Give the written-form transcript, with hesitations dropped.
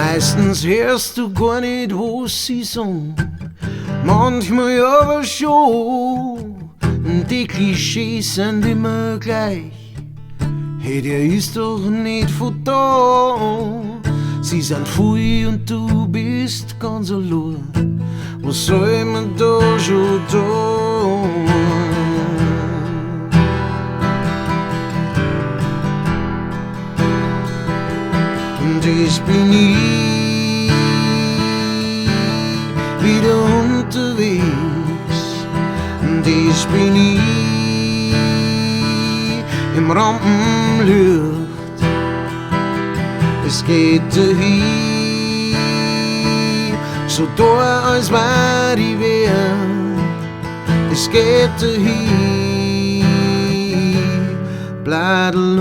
Meistens hörst du gar nicht, was sie sagen, manchmal aber schon. Die Klischees sind immer gleich. Hey, der ist doch nicht von da. Sie sind viel und du bist ganz allein. Was soll man da schon tun? Und ich bin ich wieder unterwegs. Und ich bin ich im Rampenlicht. Es geht dahin, so da als war ich wär. Es geht dahin, Bladel